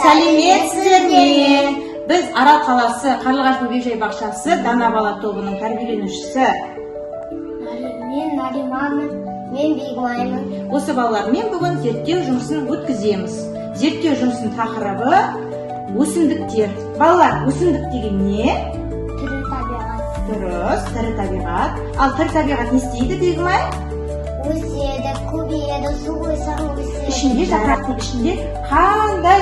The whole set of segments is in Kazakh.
Сәлеметсіздер ме? Біз Арал қаласы Қарлығаш бөбекжай бақшасы Дана бала тобының тәрбиеленушісі. Мен Нариманмын, мен Бегмаймын. Осы балалармен бүгін зерттеу жұмысын өткіземіз. Зерттеу жұмысының тақырыбы өсімдіктер. Балалар, өсімдік деген не? Тірі табиғат. Дұрыс, тірі табиғат. Ал тірі табиғат не істейді, Бегмай? Өседі, көбейеді, су құйса өседі. Ішінде, жапырақтың ішінде қандай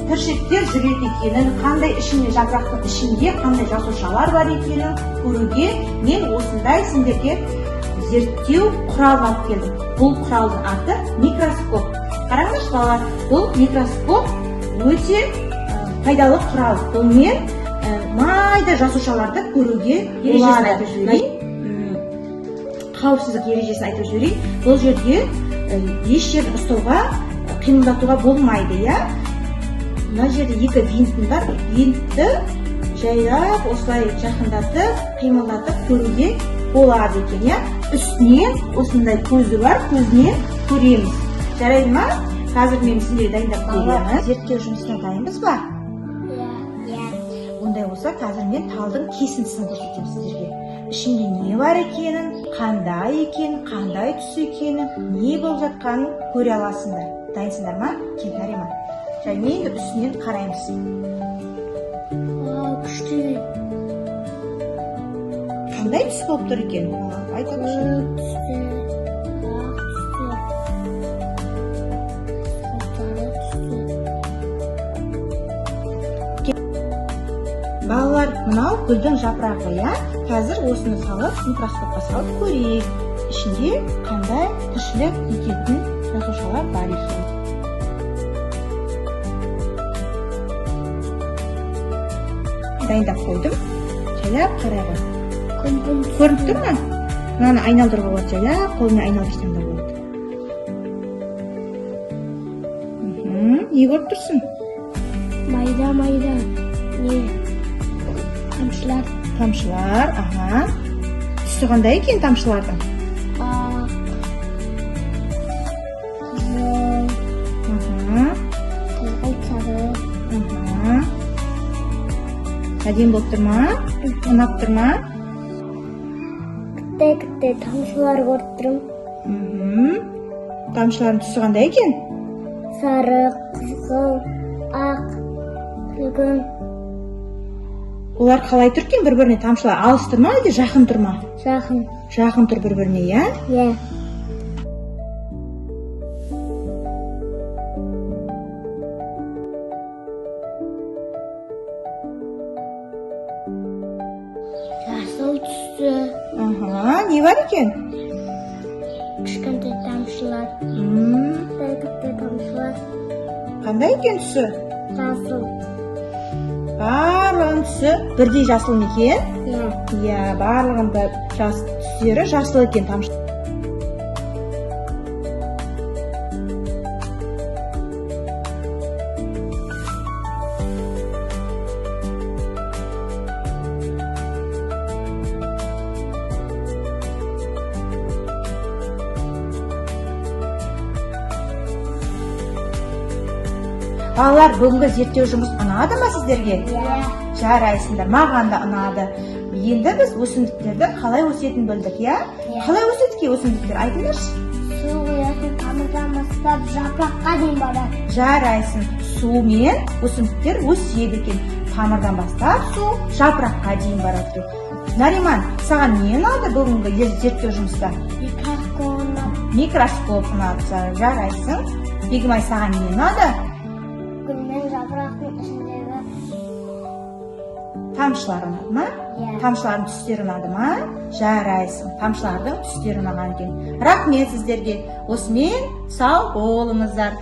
тіршіліктер жүреді екенін, қандай ішінде, жапырақтың ішінде қандай жасушалар бар екенін көруге мен осындай сендерге зерттеу құралын алып келдім. Бұл құралдың аты микроскоп. Қараңызшы балалар, бұл микроскоп өте пайдалы құрал. Бұлмен майда жасушаларды көруге болады. Қауіпсіздік ережесін айтып жіберейін. Бұл жерде еш жерді ұстауға, қимылдатуға болмайды, иә? Мына жерде екі винтім бар. Винтті жайлап, осылай жақындатып, қимылдатып көруге болады екен, иә? Үстінен осындай көзі бар, көзінен көреміз. Жарайды ма? Қазір мен сіздерге дайындап беремін. Зерттеу жұмысына дайынбыз ба? Иә. Ондай болса, қазір мен талдың кесіндісін көрсетемін сіздерге. Ішінде не бар екенін, қандай екенін, қандай түс екенін, не болып жатқанын көре аласыңдар. Дайынсыңдар ма? Кел, Нарима. Және енді үстінен қараймыз. Күшті. Қандай түс болып тұр екен? Айтыңызшы. Түсті. Балалар, мынау гүлдің жапырағы, иә? Қазір осыны салып, микроскопқа салып көрейік. Ішінде қандай тіршілік ететін жасушалар бар екен. Дайындап қойдым. Жайлап қарайға. Көрініп тұр ма? Мынаны айналдыруға болады, жайлап қолымен айналдырсаң да болады. Не көріп тұрсың? Майда. Не? Тамшылар. Тамшылар, аха. Түсі қандай екен тамшылардың? Қызыл. Әдем болып тұр ма? Ұнап тұр ма? Күтте тамшылар көріп тұрмын. Тамшылардың түсі қандай екен? Сары, қызыл, ақ, күлгін. Олар қалай тұр екен бір-біріне тамшылар? Алыс тұр ма, әлде жақын тұр ма? Жақын. Жақын тұр бір-біріне, иә? Иә. Жасыл түсті. Не бар екен? Кішкентай тамшылар. Күтте тамшылар. Қандай екен түсі? Жасыл. Барлығын түсі бірдей жасыл ма екен? Иә. Иә, барлығында түстері жасыл екен тамшы. Балалар, бүгінгі зерттеу жұмыс ұнады ма сіздерге? Иә. Жарайсыңдар, маған да ұнады. Енді біз өсімдіктерді қалай өсетінін білдік, иә? Қалай өседі өсімдіктер? Айтыңдаршы. Су құятын тамырдан бастап жапыраққа дейін барады. Жарайсың. Сумен өсімдіктер өседі екен. Тамырдан бастап су жапыраққа дейін барады екен. Нариман, саған не ұнады бүгінгі зерттеу жұмыста? Микроскоп ұнады. Жарайсың. Бегмай, саған не ұнады? Гүлмен жапырақтың ішіндегі тамшылар ұнады ма? Иә. Тамшылардың түстері ұнады ма? Жарайсың. Тамшылардың түстері ұнаған екен. Рахмет сіздерге. Осымен сау болыңыздар.